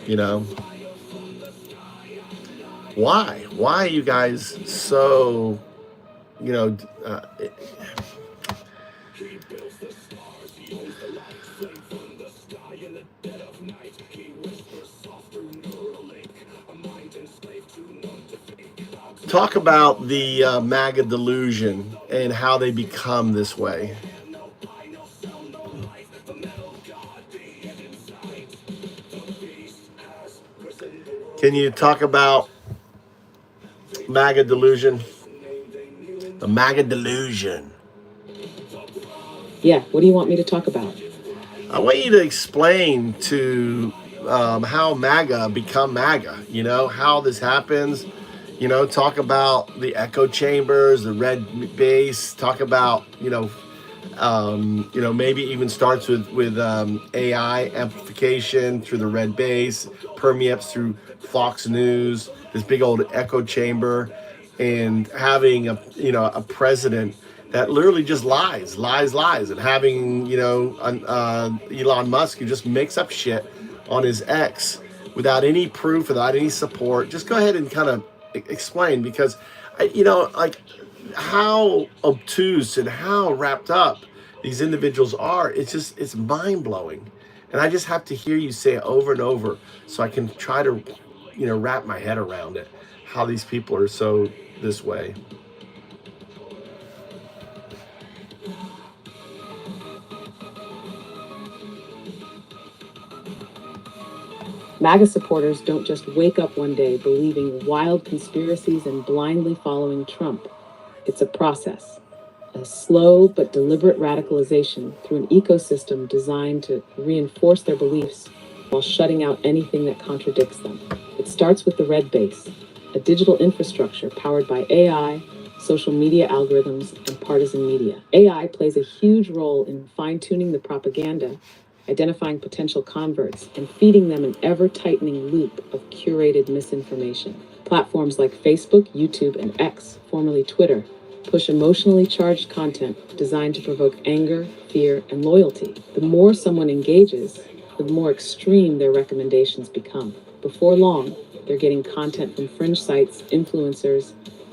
You know, why? Why are you guys so, you know, talk about the MAGA delusion and how they become this way. Can you talk about MAGA delusion? The MAGA delusion. Yeah, what do you want me to talk about? I want you to explain to how MAGA become MAGA. You know, how this happens. You know, talk about the echo chambers, the red base. Talk about, maybe even starts with AI amplification through the red base, permeates through Fox News, this big old echo chamber, and having a president that literally just lies, and having Elon Musk who just makes up shit on his X without any proof, without any support. Just go ahead and kind of explain, because like how obtuse and how wrapped up these individuals are. It's mind-blowing, and I just have to hear you say it over and over so I can try to wrap my head around it, how these people are so this way. MAGA supporters don't just wake up one day believing wild conspiracies and blindly following Trump. It's a process, a slow but deliberate radicalization through an ecosystem designed to reinforce their beliefs while shutting out anything that contradicts them. It starts with the red base, a digital infrastructure powered by AI, social media algorithms, and partisan media. AI plays a huge role in fine-tuning the propaganda, identifying potential converts, and feeding them an ever-tightening loop of curated misinformation. Platforms like Facebook, YouTube, and X, formerly Twitter, push emotionally charged content designed to provoke anger, fear, and loyalty. The more someone engages, the more extreme their recommendations become. Before long, they're getting content from fringe sites, influencers,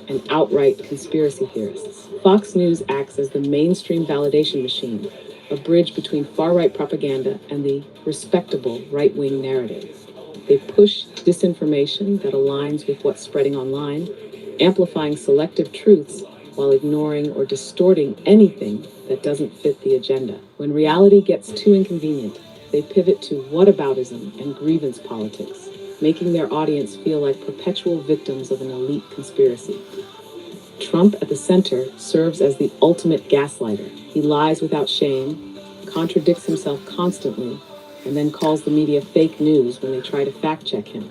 and outright conspiracy theorists. Fox News acts as the mainstream validation machine, a bridge between far-right propaganda and the respectable right-wing narrative. They push disinformation that aligns with what's spreading online, amplifying selective truths while ignoring or distorting anything that doesn't fit the agenda. When reality gets too inconvenient, they pivot to whataboutism and grievance politics, making their audience feel like perpetual victims of an elite conspiracy. Trump at the center serves as the ultimate gaslighter. He lies without shame, contradicts himself constantly, and then calls the media fake news when they try to fact-check him.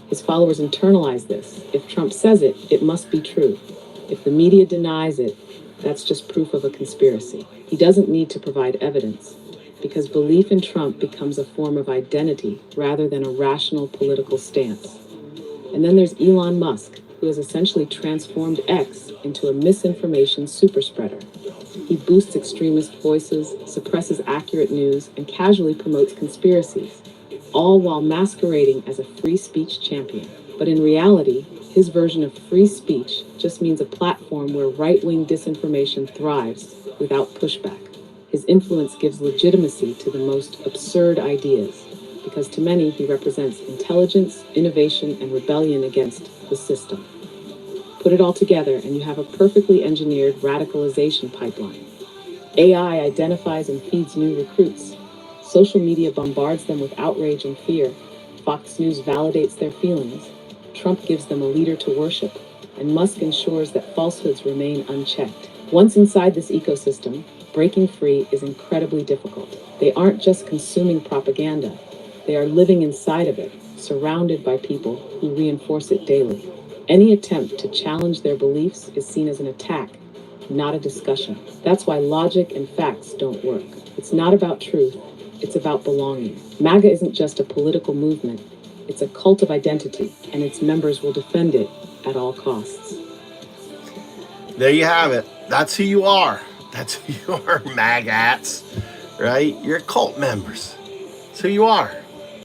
His followers internalize this. If Trump says it, it must be true. If the media denies it, that's just proof of a conspiracy. He doesn't need to provide evidence, because belief in Trump becomes a form of identity rather than a rational political stance. And then there's Elon Musk, who has essentially transformed X into a misinformation superspreader. He boosts extremist voices, suppresses accurate news, and casually promotes conspiracies, all while masquerading as a free speech champion. But in reality, his version of free speech just means a platform where right-wing disinformation thrives without pushback. His influence gives legitimacy to the most absurd ideas, because to many he represents intelligence, innovation, and rebellion against the system. Put it all together and you have a perfectly engineered radicalization pipeline. AI identifies and feeds new recruits. Social media bombards them with outrage and fear. Fox News validates their feelings. Trump gives them a leader to worship. And Musk ensures that falsehoods remain unchecked. Once inside this ecosystem, breaking free is incredibly difficult. They aren't just consuming propaganda. They are living inside of it, surrounded by people who reinforce it daily. Any attempt to challenge their beliefs is seen as an attack, not a discussion. That's why logic and facts don't work. It's not about truth, it's about belonging. MAGA isn't just a political movement, it's a cult of identity, and its members will defend it at all costs. There you have it. That's who you are. That's who you are, MAGAs, right? You're cult members. That's who you are.